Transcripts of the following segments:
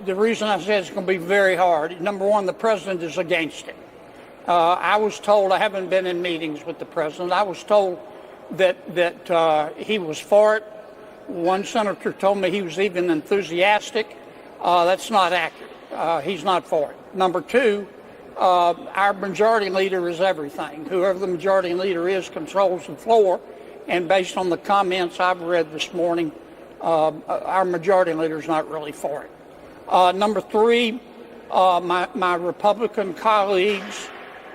The reason I said it's going to be very hard, number one, the president is against it. I was told, I haven't been in meetings with the president, I was told that he was for it. One senator told me he was even enthusiastic. That's not accurate. He's not for it. Number two, our majority leader is everything. Whoever the majority leader is controls the floor. And based on the comments I've read this morning, our majority leader is not really for it. Number three, my Republican colleagues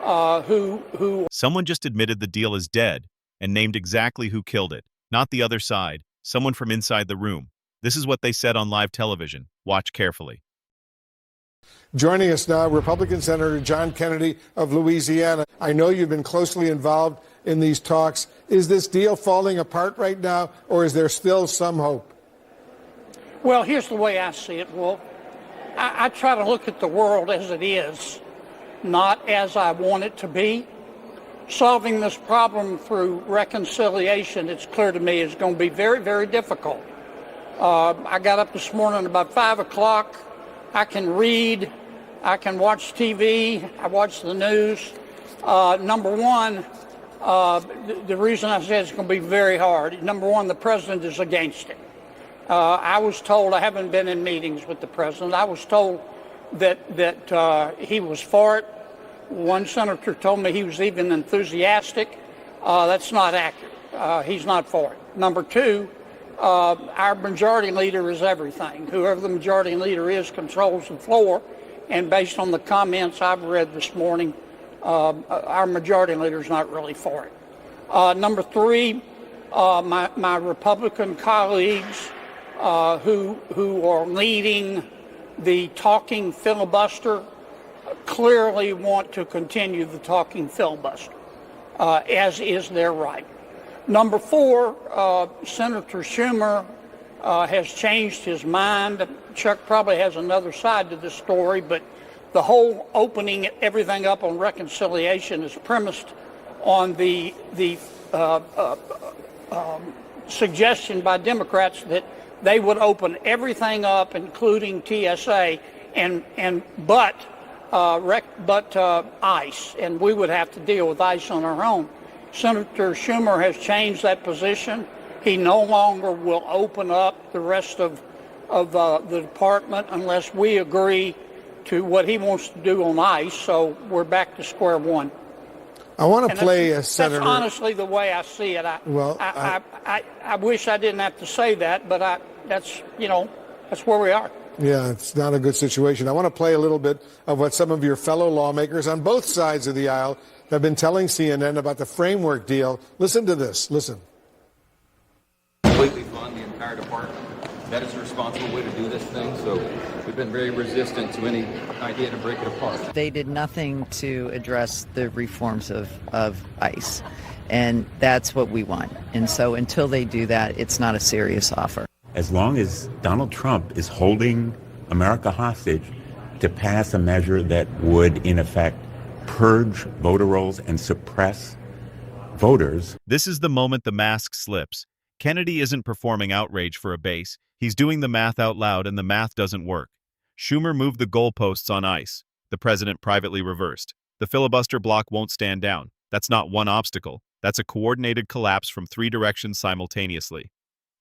who... Someone just admitted the deal is dead and named exactly who killed it. Not the other side, someone from inside the room. This is what they said on live television. Watch carefully. Joining us now, Republican Senator John Kennedy of Louisiana. I know you've been closely involved in these talks. Is this deal falling apart right now, or is there still some hope? Well, here's the way I see it, Wolf. I try to look at the world as it is, not as I want it to be. Solving this problem through reconciliation, it's clear to me, is going to be very, very difficult. I got up this morning about 5 o'clock. I can read. I can watch TV. I watch the news. Number one, the reason I said it's going to be very hard, number one, the president is against it. I was told, I haven't been in meetings with the president, I was told that he was for it. One senator told me he was even enthusiastic. That's not accurate. He's not for it. Number two, our majority leader is everything. Whoever the majority leader is controls the floor. And based on the comments I've read this morning, our majority leader is not really for it. Number three, my Republican colleagues who are leading the talking filibuster clearly want to continue the talking filibuster, as is their right. Number four, Senator Schumer has changed his mind. Chuck probably has another side to this story, but the whole opening everything up on reconciliation is premised on the suggestion by Democrats that they would open everything up, including TSA, but ICE, and we would have to deal with ICE on our own. Senator Schumer has changed that position. He no longer will open up the rest of the department unless we agree to what he wants to do on ICE, so we're back to square one. I want to play a senator. That's honestly the way I see it. I wish I didn't have to say that, but that's where we are. Yeah, it's not a good situation. I want to play a little bit of what some of your fellow lawmakers on both sides of the aisle have been telling CNN about the framework deal. Listen to this. Listen. Completely fund the entire department. That is the responsible way to do this thing. So we've been very resistant to any idea to break it apart. They did nothing to address the reforms of ICE, and that's what we want. And so until they do that, it's not a serious offer. As long as Donald Trump is holding America hostage to pass a measure that would, in effect, purge voter rolls and suppress voters. This is the moment the mask slips. Kennedy isn't performing outrage for a base. He's doing the math out loud, and the math doesn't work. Schumer moved the goalposts on ICE. The president privately reversed. The filibuster bloc won't stand down. That's not one obstacle. That's a coordinated collapse from three directions simultaneously.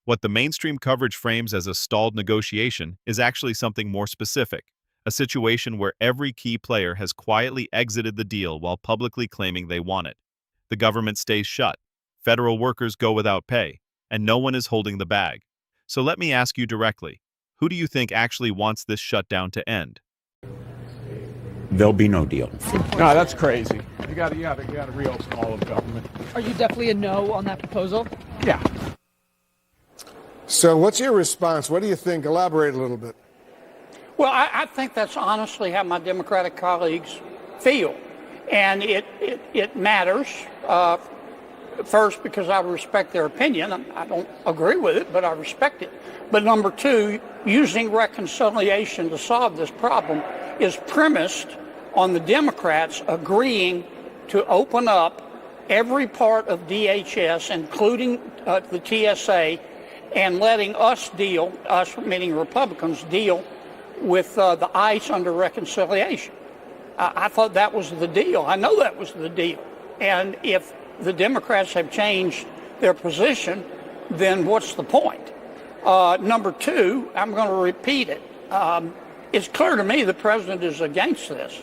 What the mainstream coverage frames as a stalled negotiation is actually something more specific, a situation where every key player has quietly exited the deal while publicly claiming they want it. The government stays shut, federal workers go without pay, and no one is holding the bag. So let me ask you directly, who do you think actually wants this shutdown to end? There'll be no deal. No, that's crazy. You got to reopen all of government. Are you definitely a no on that proposal? Yeah. So what's your response? What do you think? Elaborate a little bit. Well, I think that's honestly how my Democratic colleagues feel. And it matters, first, because I respect their opinion. I don't agree with it, but I respect it. But number two, using reconciliation to solve this problem is premised on the Democrats agreeing to open up every part of DHS, including the TSA, and letting us deal, us meaning Republicans, deal with the ICE under reconciliation. I thought that was the deal. I know that was the deal. And if the Democrats have changed their position, then what's the point? Number two, I'm going to repeat it. It's clear to me the president is against this.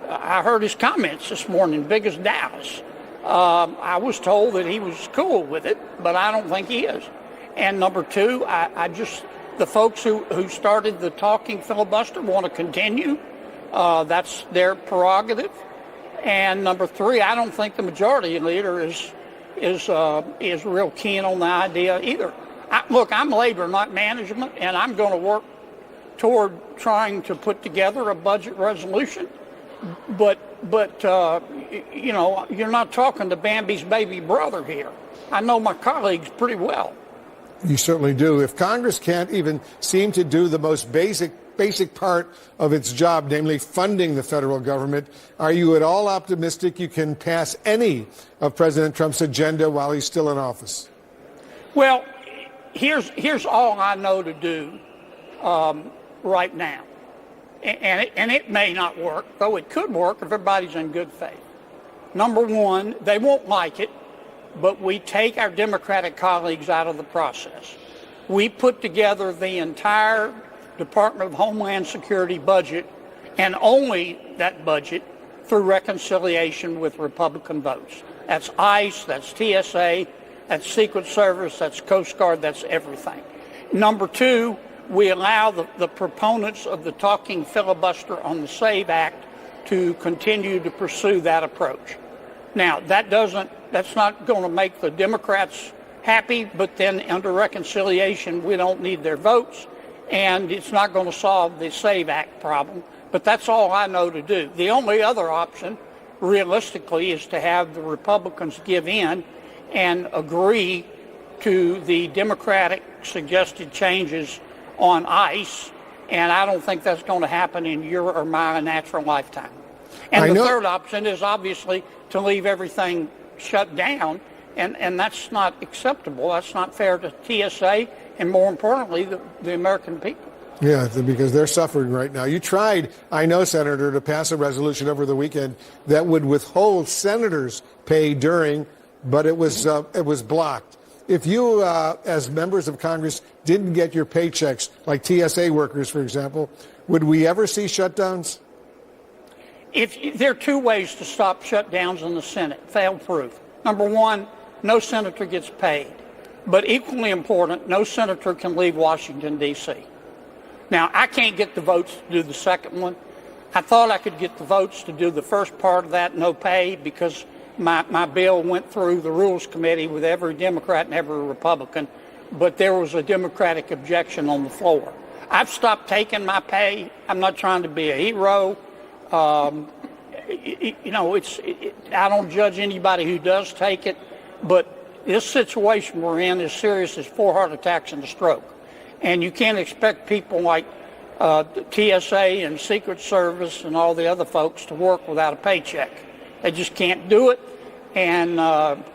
I heard his comments this morning, big as Dallas. I was told that he was cool with it, but I don't think he is. And number two, the folks who started the talking filibuster want to continue. That's their prerogative. And number three, I don't think the majority leader is real keen on the idea either. Look, I'm labor, not management, and I'm going to work toward trying to put together a budget resolution. But you're not talking to Bambi's baby brother here. I know my colleagues pretty well. You certainly do. If Congress can't even seem to do the most basic part of its job, namely funding the federal government, are you at all optimistic you can pass any of President Trump's agenda while he's still in office? Well, here's all I know to do right now. And it may not work, though it could work if everybody's in good faith. Number one, they won't like it, but we take our Democratic colleagues out of the process. We put together the entire Department of Homeland Security budget, and only that budget, through reconciliation with Republican votes. That's ICE, that's TSA, that's Secret Service, that's Coast Guard, that's everything. Number two, we allow the proponents of the talking filibuster on the SAVE Act to continue to pursue that approach. Now, that's not going to make the Democrats happy, but then under reconciliation, we don't need their votes, and it's not going to solve the SAVE Act problem. But that's all I know to do. The only other option, realistically, is to have the Republicans give in and agree to the Democratic suggested changes on ICE, and I don't think that's going to happen in your or my natural lifetime. And the third option is obviously to leave everything shut down, and that's not acceptable. That's not fair to TSA, and more importantly, the American people. Yeah, because they're suffering right now. You tried, I know, Senator, to pass a resolution over the weekend that would withhold senators' pay during, but it was blocked. If you, as members of Congress, didn't get your paychecks, like TSA workers, for example, would we ever see shutdowns? There are two ways to stop shutdowns in the Senate, fail-proof. Number one, no senator gets paid. But equally important, no senator can leave Washington, D.C. Now, I can't get the votes to do the second one. I thought I could get the votes to do the first part of that, no pay, because my bill went through the Rules Committee with every Democrat and every Republican, but there was a Democratic objection on the floor. I've stopped taking my pay. I'm not trying to be a hero. I don't judge anybody who does take it, but this situation we're in is serious as 4 heart attacks and a stroke. And you can't expect people like TSA and Secret Service and all the other folks to work without a paycheck. They just can't do it. And I'm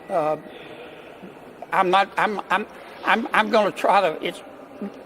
going to try to.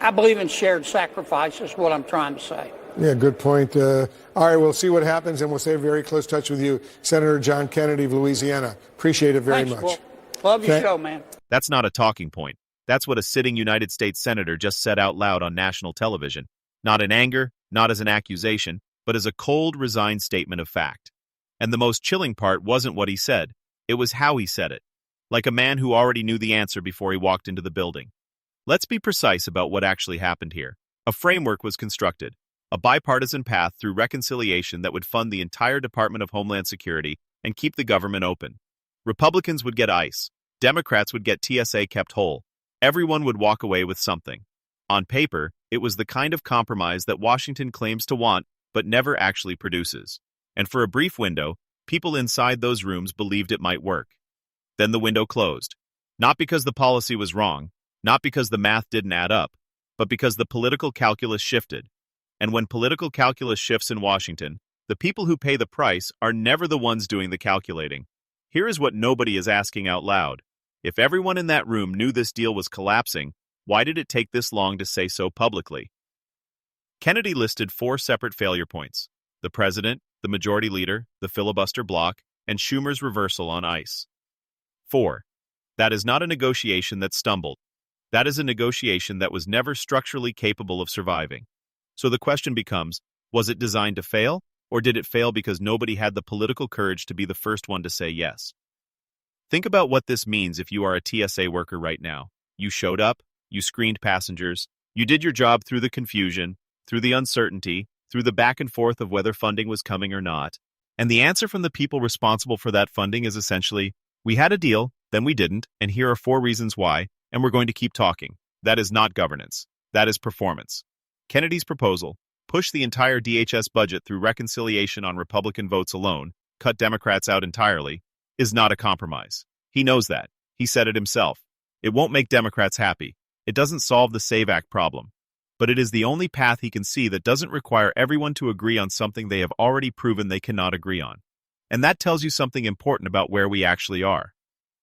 I believe in shared sacrifice is what I'm trying to say. Yeah, good point. All right, we'll see what happens, and we'll stay in very close touch with you, Senator John Kennedy of Louisiana. Appreciate it very much. Will. Love your show, man. That's not a talking point. That's what a sitting United States senator just said out loud on national television. Not in anger, not as an accusation, but as a cold, resigned statement of fact. And the most chilling part wasn't what he said. It was how he said it. Like a man who already knew the answer before he walked into the building. Let's be precise about what actually happened here. A framework was constructed. A bipartisan path through reconciliation that would fund the entire Department of Homeland Security and keep the government open. Republicans would get ICE. Democrats would get TSA kept whole. Everyone would walk away with something. On paper, it was the kind of compromise that Washington claims to want, but never actually produces. And for a brief window, people inside those rooms believed it might work. Then the window closed. Not because the policy was wrong, not because the math didn't add up, but because the political calculus shifted. And when political calculus shifts in Washington, the people who pay the price are never the ones doing the calculating. Here is what nobody is asking out loud. If everyone in that room knew this deal was collapsing, why did it take this long to say so publicly? Kennedy listed 4 separate failure points: the president, the majority leader, the filibuster bloc, and Schumer's reversal on ICE. 4. That is not a negotiation that stumbled. That is a negotiation that was never structurally capable of surviving. So the question becomes, was it designed to fail, or did it fail because nobody had the political courage to be the first one to say yes? Think about what this means if you are a TSA worker right now. You showed up, you screened passengers, you did your job through the confusion, through the uncertainty, through the back and forth of whether funding was coming or not. And the answer from the people responsible for that funding is essentially, we had a deal, then we didn't, and here are 4 reasons why, and we're going to keep talking. That is not governance. That is performance. Kennedy's proposal, push the entire DHS budget through reconciliation on Republican votes alone, cut Democrats out entirely, is not a compromise. He knows that. He said it himself. It won't make Democrats happy. It doesn't solve the SAVE Act problem. But it is the only path he can see that doesn't require everyone to agree on something they have already proven they cannot agree on. And that tells you something important about where we actually are.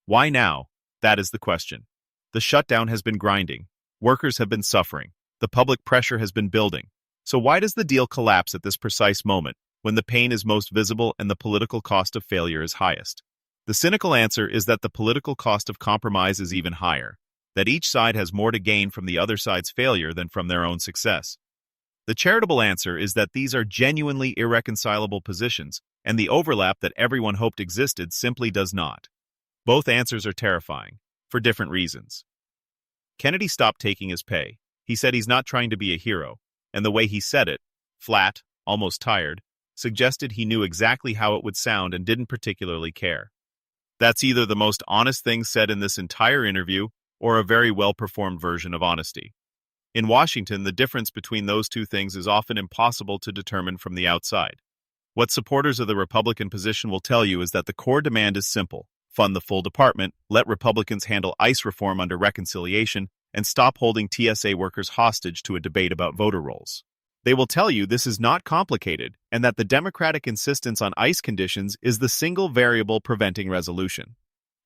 Why now? That is the question. The shutdown has been grinding. Workers have been suffering. The public pressure has been building. So why does the deal collapse at this precise moment, when the pain is most visible and the political cost of failure is highest? The cynical answer is that the political cost of compromise is even higher, that each side has more to gain from the other side's failure than from their own success. The charitable answer is that these are genuinely irreconcilable positions, and the overlap that everyone hoped existed simply does not. Both answers are terrifying, for different reasons. Kennedy stopped taking his pay. He said he's not trying to be a hero, and the way he said it, flat, almost tired, suggested he knew exactly how it would sound and didn't particularly care. That's either the most honest thing said in this entire interview or a very well-performed version of honesty. In Washington, the difference between those two things is often impossible to determine from the outside. What supporters of the Republican position will tell you is that the core demand is simple: fund the full department, let Republicans handle ICE reform under reconciliation, and stop holding TSA workers hostage to a debate about voter rolls. They will tell you this is not complicated and that the Democratic insistence on ICE conditions is the single variable preventing resolution.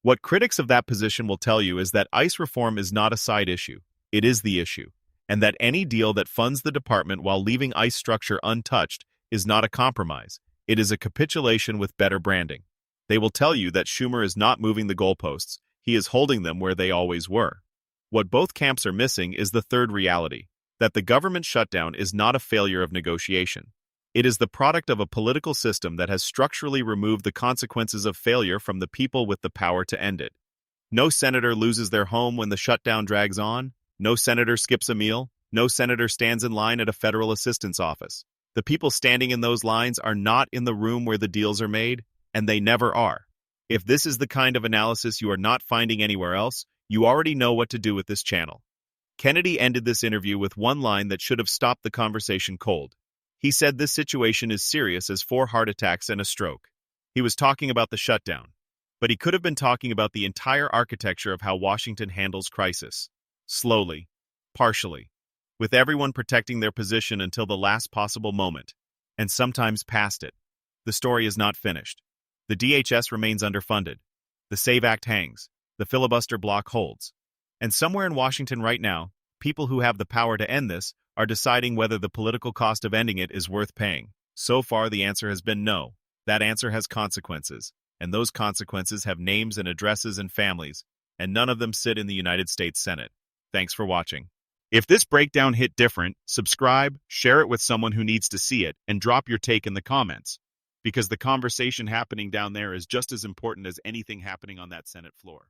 What critics of that position will tell you is that ICE reform is not a side issue, it is the issue, and that any deal that funds the department while leaving ICE structure untouched is not a compromise, it is a capitulation with better branding. They will tell you that Schumer is not moving the goalposts, he is holding them where they always were. What both camps are missing is the third reality, that the government shutdown is not a failure of negotiation. It is the product of a political system that has structurally removed the consequences of failure from the people with the power to end it. No senator loses their home when the shutdown drags on. No senator skips a meal. No senator stands in line at a federal assistance office. The people standing in those lines are not in the room where the deals are made, and they never are. If this is the kind of analysis you are not finding anywhere else, you already know what to do with this channel. Kennedy ended this interview with one line that should have stopped the conversation cold. He said this situation is serious as 4 heart attacks and a stroke. He was talking about the shutdown, but he could have been talking about the entire architecture of how Washington handles crisis. Slowly, partially, with everyone protecting their position until the last possible moment, and sometimes past it. The story is not finished. The DHS remains underfunded. The SAVE Act hangs. The filibuster bloc holds. And somewhere in Washington right now, people who have the power to end this are deciding whether the political cost of ending it is worth paying. So far, the answer has been no. That answer has consequences, and those consequences have names and addresses and families, and none of them sit in the United States Senate. Thanks for watching. If this breakdown hit different, subscribe, share it with someone who needs to see it, and drop your take in the comments, because the conversation happening down there is just as important as anything happening on that Senate floor.